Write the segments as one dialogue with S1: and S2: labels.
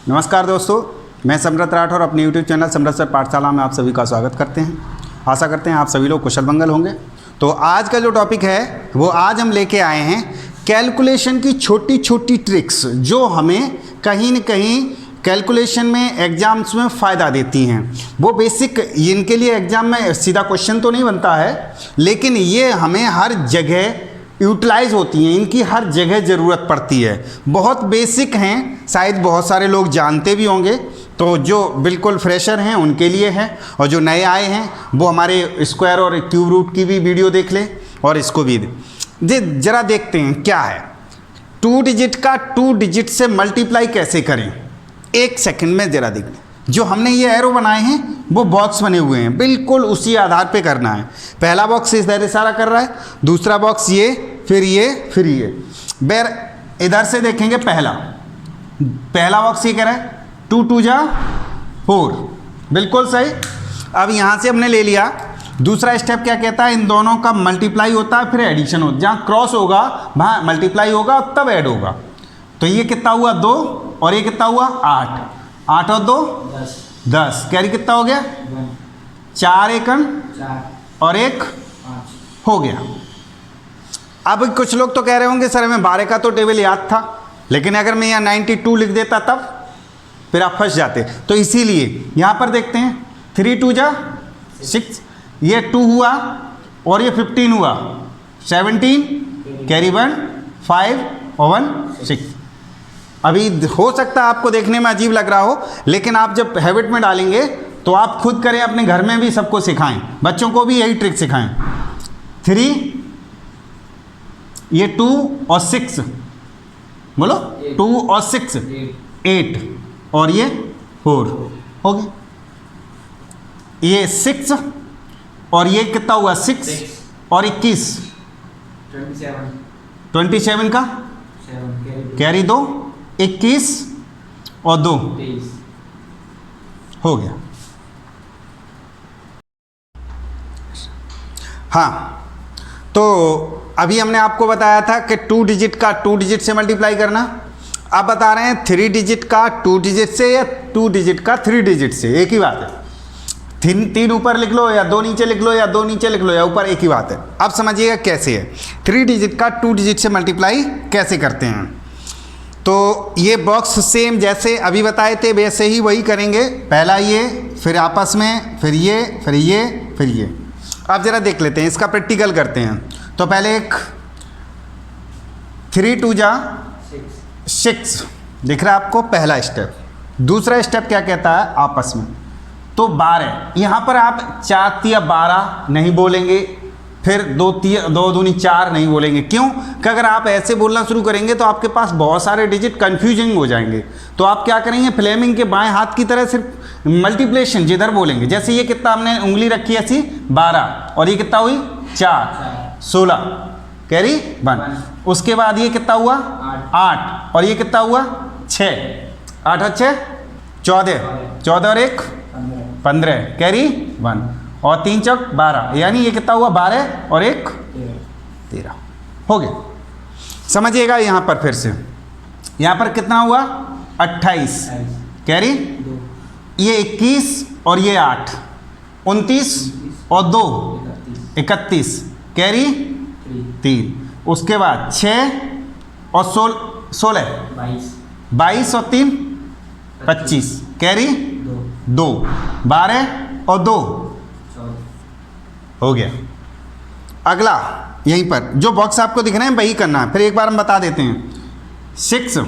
S1: नमस्कार दोस्तों, मैं समृत राठौर अपने यूट्यूब चैनल समृत सर पाठशाला में आप सभी का स्वागत करते हैं। आशा करते हैं आप सभी लोग कुशल मंगल होंगे। तो आज का जो टॉपिक है वो आज हम लेके आए हैं कैलकुलेशन की छोटी छोटी ट्रिक्स जो हमें कहीं न कहीं कैलकुलेशन में एग्जाम्स में फ़ायदा देती हैं। वो बेसिक इनके लिए एग्ज़ाम में सीधा क्वेश्चन तो नहीं बनता है, लेकिन ये हमें हर जगह यूटिलाइज होती हैं, इनकी हर जगह ज़रूरत पड़ती है। बहुत बेसिक हैं, शायद बहुत सारे लोग जानते भी होंगे। तो जो बिल्कुल फ्रेशर हैं उनके लिए है, और जो नए आए हैं वो हमारे स्क्वायर और क्यूब रूट की भी वीडियो देख लें और इसको भी ज़रा देखते हैं क्या है। 2 डिजिट का 2 डिजिट से मल्टीप्लाई कैसे करें, एक सेकंड में ज़रा देख लें। जो हमने ये एरो बनाए हैं वो बॉक्स बने हुए हैं, बिल्कुल उसी आधार पे करना है। पहला बॉक्स इधर इशारा कर रहा है, दूसरा बॉक्स ये, फिर ये, फिर ये। बैर इधर से देखेंगे, पहला बॉक्स ये कह रहा है 2 2 जा 4, बिल्कुल सही। अब यहाँ से हमने ले लिया। दूसरा स्टेप क्या कहता है, इन दोनों का मल्टीप्लाई होता है फिर एडिशन होता है। जहाँ क्रॉस होगा वहाँ मल्टीप्लाई होगा तब ऐड होगा। तो ये कितना हुआ 2, और ये कितना हुआ 8, 8 और 2 10, कैरी कितना हो गया 4 एकन 4 और 1 5 हो गया। अब कुछ लोग तो कह रहे होंगे सर हमें 12 का तो टेबल याद था, लेकिन अगर मैं यहाँ 92 लिख देता तब फिर आप फंस जाते। तो इसीलिए यहाँ पर देखते हैं 3 2 जा 6, ये 2 हुआ और ये 15 हुआ 17, कैरी 1 5 और 1 6। अभी हो सकता है आपको देखने में अजीब लग रहा हो, लेकिन आप जब हैबिट में डालेंगे तो आप खुद करें, अपने घर में भी सबको सिखाएं, बच्चों को भी यही ट्रिक सिखाएं। 3, ये 2 और 6, बोलो 2 और 6 8, और ये 4 हो गया। ये 6 और ये कितना हुआ 6 और 21 27 का कैरी 2, 21 और 2 हो गया। हाँ, तो अभी हमने आपको बताया था कि 2 डिजिट का 2 डिजिट से मल्टीप्लाई करना। अब बता रहे हैं 3 डिजिट का 2 डिजिट से या 2 डिजिट का 3 डिजिट से, एक ही बात है। 3 ऊपर लिख लो या 2 नीचे लिख लो या 2 नीचे लिख लो या ऊपर, एक ही बात है। अब समझिएगा कैसे है 3 डिजिट का 2 डिजिट से मल्टीप्लाई कैसे करते हैं। तो ये बॉक्स सेम जैसे अभी बताए थे वैसे ही वही करेंगे। पहला ये, फिर आपस में, फिर ये, फिर ये, फिर ये। अब ज़रा देख लेते हैं, इसका प्रैक्टिकल करते हैं। तो पहले एक 3 2 जा 6 दिख रहा है आपको, पहला स्टेप। दूसरा स्टेप क्या कहता है आपस में, तो 12। यहाँ पर आप 4 तिया 12 नहीं बोलेंगे, फिर 2 दूनी 4 नहीं बोलेंगे। क्यों कि अगर आप ऐसे बोलना शुरू करेंगे तो आपके पास बहुत सारे डिजिट कन्फ्यूजिंग हो जाएंगे। तो आप क्या करेंगे, फ्लेमिंग के बाएं हाथ की तरह सिर्फ मल्टीप्लिकेशन जिधर बोलेंगे। जैसे ये कितना हमने उंगली रखी ऐसी 12, और ये कितना हुई 4 16 कैरी 1। उसके बाद ये कितना हुआ 8, और ये कितना हुआ 6 8 और 6 14 और 1 15 कैरी 1, और 3 चौक 12, यानी ये कितना हुआ 12 और 1 13 हो गया। समझिएगा यहाँ पर फिर से, यहाँ पर कितना हुआ 28 कैरी, ये 21 और ये 8 29 और 2 31 कैरी 3। उसके बाद 6 और 16 22 और 3 25 कैरी 2 12 और 2 हो गया। अगला यहीं पर जो बॉक्स आपको दिख रहे हैं वही करना है। फिर एक बार हम बता देते हैं 6,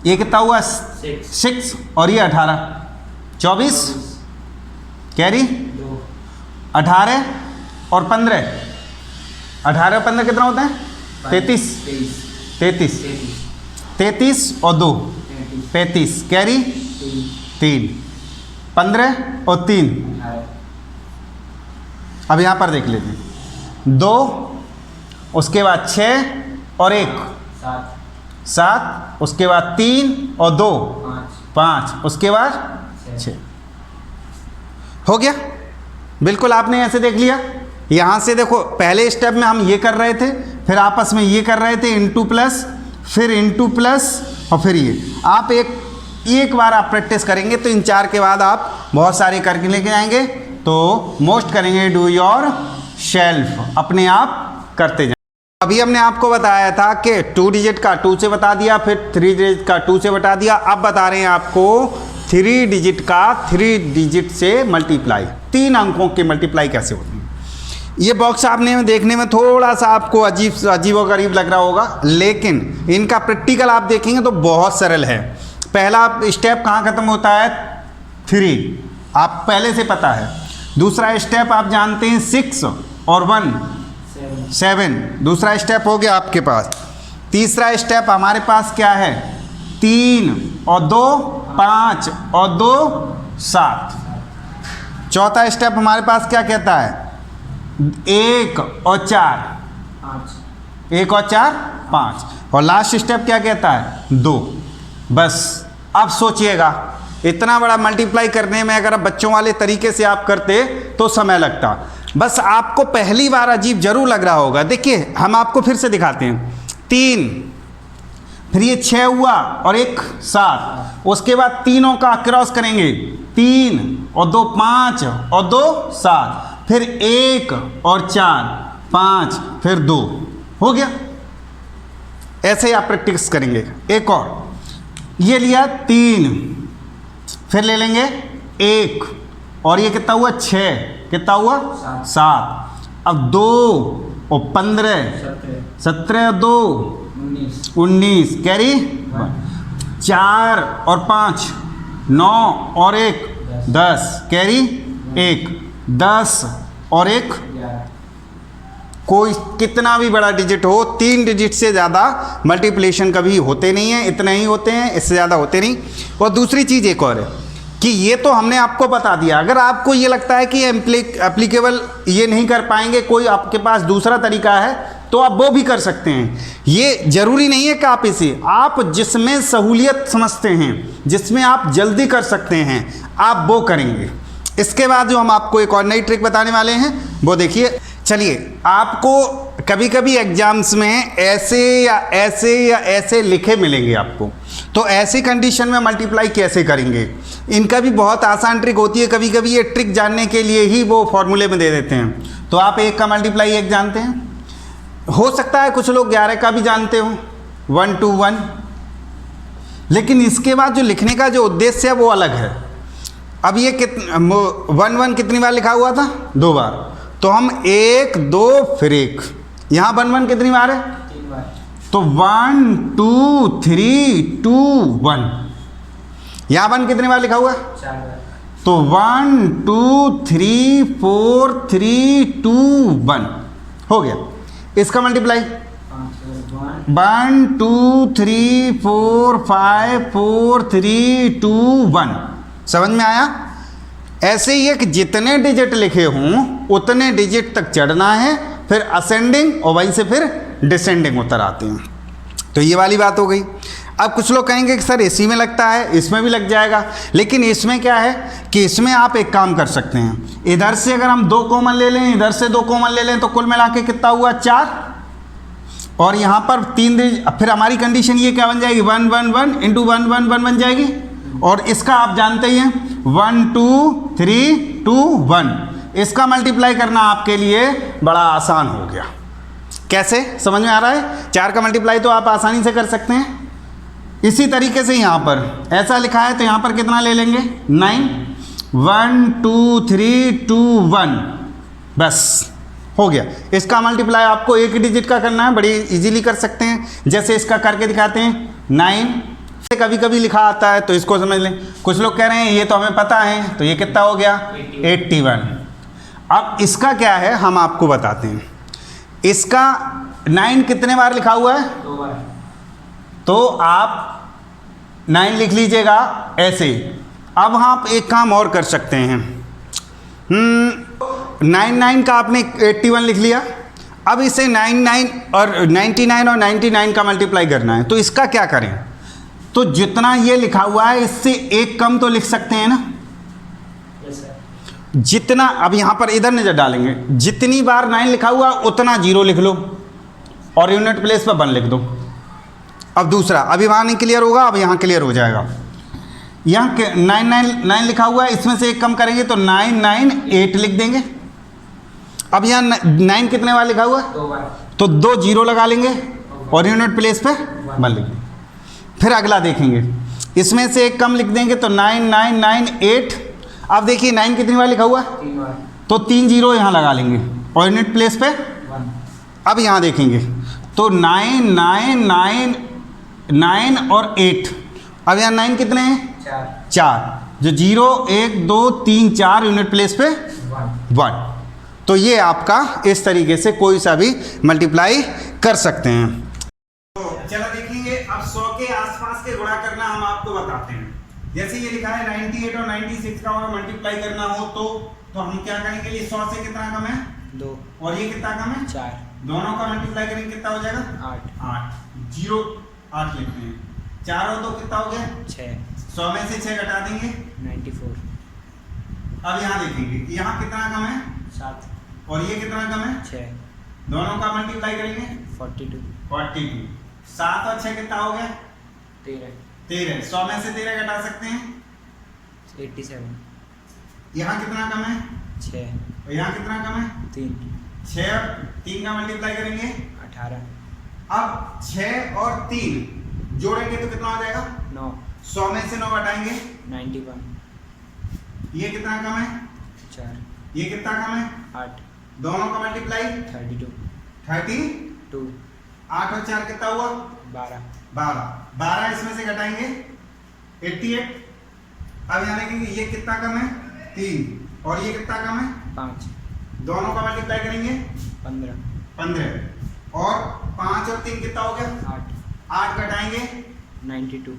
S1: ये कितना हुआ 6 और ये 18 24 कैरी 18 और 15 18 और 15 कितना होता है 33 और 2 35 कैरी 3 15 और 3। अब यहाँ पर देख लेते हैं 2, उसके बाद 6 और 1 7, उसके बाद 3 और 2 5, उसके बाद 6 हो गया। बिल्कुल आपने ऐसे देख लिया। यहाँ से देखो पहले स्टेप में हम ये कर रहे थे, फिर आपस में ये कर रहे थे इनटू प्लस, फिर इनटू प्लस और फिर ये। आप एक एक बार आप प्रैक्टिस करेंगे तो इन 4 के बाद आप बहुत सारे करके लेके जाएंगे। तो मोस्ट करेंगे डू योर सेल्फ, अपने आप करते जाएं। अभी हमने आपको बताया था कि 2 डिजिट का 2 से बता दिया, फिर 3 डिजिट का 2 से बता दिया। अब बता रहे हैं आपको 3 डिजिट का 3 डिजिट से मल्टीप्लाई, 3 अंकों के मल्टीप्लाई कैसे होते हैं। ये बॉक्स आपने देखने में थोड़ा सा आपको अजीबोगरीब लग रहा होगा, लेकिन इनका प्रैक्टिकल आप देखेंगे तो बहुत सरल है। पहला स्टेप कहाँ खत्म होता है? 3, आप पहले से पता है। दूसरा स्टेप आप जानते हैं 6 और 1 7, दूसरा स्टेप हो गया आपके पास। तीसरा स्टेप हमारे पास क्या है? 3 और 2 5 और 2 7। चौथा स्टेप हमारे पास क्या कहता है? 1 और 4 1 और 4 5। और लास्ट स्टेप क्या कहता है? 2। बस अब सोचिएगा, इतना बड़ा मल्टीप्लाई करने में अगर आप बच्चों वाले तरीके से आप करते तो समय लगता। बस आपको पहली बार अजीब जरूर लग रहा होगा। देखिए हम आपको फिर से दिखाते हैं। 3, फिर ये 6 हुआ और 1 7। उसके बाद तीनों का क्रॉस करेंगे, 3 और 2 5 और 2 7, फिर 1 और 4 5, फिर 2 हो गया। ऐसे ही आप प्रैक्टिस करेंगे। एक और, ये लिया 3, फिर ले लेंगे 1 और ये कितना हुआ? 6, कितना हुआ? 7। अब 2 और 15 17 और 2 19, कैरी 4 और 5 9 और 1 10, कैरी 1 10 और 1। कोई कितना भी बड़ा डिजिट हो, 3 डिजिट से ज़्यादा मल्टीप्लिकेशन कभी होते नहीं हैं, इतने ही होते हैं, इससे ज़्यादा होते नहीं। और दूसरी चीज़ एक और है कि ये तो हमने आपको बता दिया। अगर आपको ये लगता है कि एप्लीकेबल ये नहीं कर पाएंगे, कोई आपके पास दूसरा तरीका है तो आप वो भी कर सकते हैं। ये ज़रूरी नहीं है कि आप जिसमें सहूलियत समझते हैं, जिसमें आप जल्दी कर सकते हैं, आप वो करेंगे। इसके बाद जो हम आपको एक और नई ट्रिक बताने वाले हैं वो देखिए। चलिए, आपको कभी कभी एग्जाम्स में ऐसे या ऐसे या ऐसे लिखे मिलेंगे आपको, तो ऐसी कंडीशन में मल्टीप्लाई कैसे करेंगे, इनका भी बहुत आसान ट्रिक होती है। कभी कभी ये ट्रिक जानने के लिए ही वो फॉर्मूले में दे देते हैं। तो आप 1 का मल्टीप्लाई 1 जानते हैं, हो सकता है कुछ लोग 11 का भी जानते हो, 1 2 1, लेकिन इसके बाद जो लिखने का जो उद्देश्य है वो अलग है। अब ये 1 1 कितनी बार लिखा हुआ था? 2 बार। तो हम 1 2 फिर 1, यहाँ 1 1 कितनी बार है? 3 बार। तो 1 2 3 2 1, यहाँ 1 कितनी बार लिखा हुआ है? 4 बार। तो 1 2 3 4 3 2 1 हो गया। इसका मल्टीप्लाई 1 2 3 4 5 4 3 2 1, समझ में आया? ऐसे ही है कि जितने डिजिट लिखे हों उतने डिजिट तक चढ़ना है, फिर असेंडिंग और वहीं से फिर डिसेंडिंग उतर आते हैं। तो ये वाली बात हो गई। अब कुछ लोग कहेंगे कि सर इसी में लगता है, इसमें भी लग जाएगा, लेकिन इसमें क्या है कि इसमें आप एक काम कर सकते हैं। इधर से अगर हम 2 कॉमन ले लें, इधर से 2 कॉमन ले लें, तो कुल मिला के कितना हुआ? 4। और यहाँ पर 3 डिजिट, फिर हमारी कंडीशन ये क्या बन जाएगी? 1 1 1 इंटू 1 1 1 बन जाएगी। और इसका आप जानते ही हैं 1 2 3 2 1, इसका मल्टीप्लाई करना आपके लिए बड़ा आसान हो गया। कैसे, समझ में आ रहा है? 4 का मल्टीप्लाई तो आप आसानी से कर सकते हैं। इसी तरीके से यहाँ पर ऐसा लिखा है तो यहाँ पर कितना ले लेंगे? 9 1 2 3 2 1, बस हो गया। इसका मल्टीप्लाई आपको एक ही डिजिट का करना है, बड़ी इजीली कर सकते हैं। जैसे इसका करके दिखाते हैं। 9 से कभी कभी लिखा आता है तो इसको समझ लें। कुछ लोग कह रहे हैं ये तो हमें पता है, तो ये कितना हो गया? 81। अब इसका क्या है हम आपको बताते हैं। इसका 9 कितने बार लिखा हुआ है?
S2: 2 बार।
S1: तो आप 9 लिख लीजिएगा ऐसे। अब आप एक काम और कर सकते हैं। 9 का आपने 81 लिख लिया। अब इसे 99 और 99 का मल्टीप्लाई करना है, तो इसका क्या करें? तो जितना ये लिखा हुआ है इससे एक कम तो लिख सकते हैं ना। जितना, अब यहाँ पर इधर नजर डालेंगे, जितनी बार 9 लिखा हुआ उतना 0 लिख लो और यूनिट प्लेस पर 1 लिख दो। अब दूसरा, अभी वहाँ नहीं क्लियर होगा, अब यहाँ क्लियर हो जाएगा। यहाँ 999 लिखा हुआ है, इसमें से एक कम करेंगे तो 998 लिख देंगे। अब यहाँ 9 कितने वाला लिखा हुआ है, तो 2 जीरो लगा लेंगे और यूनिट प्लेस पे 1 लिख देंगे। फिर अगला देखेंगे, इसमें से एक कम लिख देंगे तो 9998। अब देखिए 9 कितनी वाला लिखा हुआ है, तो 3 जीरो यहाँ लगा लेंगे और यूनिट प्लेस पे 1। अब यहाँ देखेंगे तो 9 और 8। अब यहाँ 9 कितने हैं, 4, जो 0 1 2 3 4 यूनिट प्लेस पे 1। तो ये आपका इस तरीके से कोई सा भी मल्टीप्लाई कर सकते हैं। तो चलो देखेंगे, अब 100 के आसपास के गुणा करना हम आपको बताते हैं। जैसे ये लिखा है 98 और 96 का अगर मल्टीप्लाई करना हो तो हम क्या करेंगे, ये 100 से कितना कम है
S2: 2
S1: और ये कितना कम है
S2: 4,
S1: दोनों का मल्टीप्लाई करेंगे कितना हो जाएगा 8 0 8 लिखते हैं, 4 और 2 कितना हो गया
S2: 6,
S1: 100 में से 6 घटा देंगे
S2: 94,
S1: अब यहाँ देखेंगे यहाँ कितना कम है
S2: 7,
S1: और ये कितना कम है
S2: 6,
S1: दोनों का मल्टीप्लाई करेंगे
S2: 42,
S1: 42, 7 और 6 कितना हो गया
S2: 13,
S1: 13, 100 में से 13 घटा सकते हैं
S2: 87,
S1: यहाँ कितना कम है
S2: 6,
S1: और यहाँ कितना कम है
S2: 3,
S1: 6 और 3 का मल्टीप्लाई करेंगे
S2: 18,
S1: अब 6 और 3 जोड़ेंगे तो कितना हो जाएगा
S2: 9,
S1: 100 में से 9 घटाएंगे
S2: 91,
S1: ये कितना कम है
S2: 4,
S1: ये कितना कम है
S2: 8,
S1: दोनों का मल्टीप्लाई
S2: 32,
S1: 32,
S2: 2,
S1: 8 और 4 कितना हुआ
S2: 12,
S1: 12 इसमें से घटाएंगे 88। अब यहाँ देखेंगे ये कितना कम है 3 और ये कितना कम है
S2: 5,
S1: दोनों का मल्टीप्लाई करेंगे
S2: 15,
S1: 15 और 5 और 3 कितना हो गया 8 घटाएंगे
S2: 92,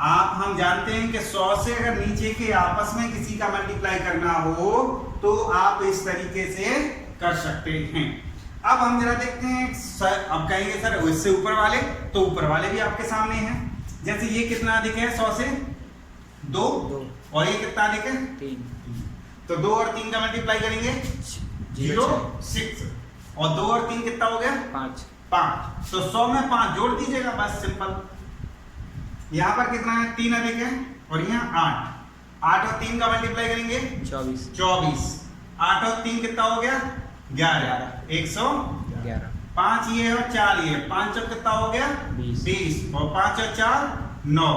S1: आप हम जानते हैं कि 100 से अगर नीचे के आपस में किसी का मल्टीप्लाई करना हो तो आप इस तरीके से कर सकते हैं। अब हम जरा देखते हैं सर, अब कहेंगे सर इससे ऊपर वाले, तो ऊपर वाले भी आपके सामने हैं। जैसे ये कितना अधिक है 100 से 2 और ये कितना अधिक है
S2: 3,
S1: तो 2 और 3 का मल्टीप्लाई करेंगे 0 6 और 2 और 3 कितना हो गया
S2: 5,
S1: 5, तो 100 में 5 जोड़ दीजिएगा बस सिंपल। यहाँ पर कितना है 3 अधिक है और यहाँ 8 और 3 का मल्टीप्लाई करेंगे
S2: 24,
S1: 24, 8 और 3 कितना हो गया 11, 111, 5 ये और 4 ये, 5 और कितना हो गया 20 और 5 और 4 9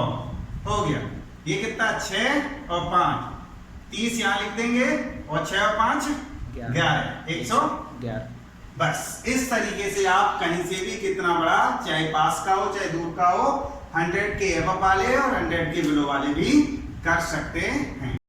S1: हो गया। ये कितना 6 और 5 30 यहाँ लिख देंगे और 6 और 5 11, 111। बस इस तरीके से आप कहीं से भी कितना बड़ा, चाहे पास का हो चाहे दूर का हो, 100 के एबव वाले और 100 के बिलो वाले भी कर सकते हैं।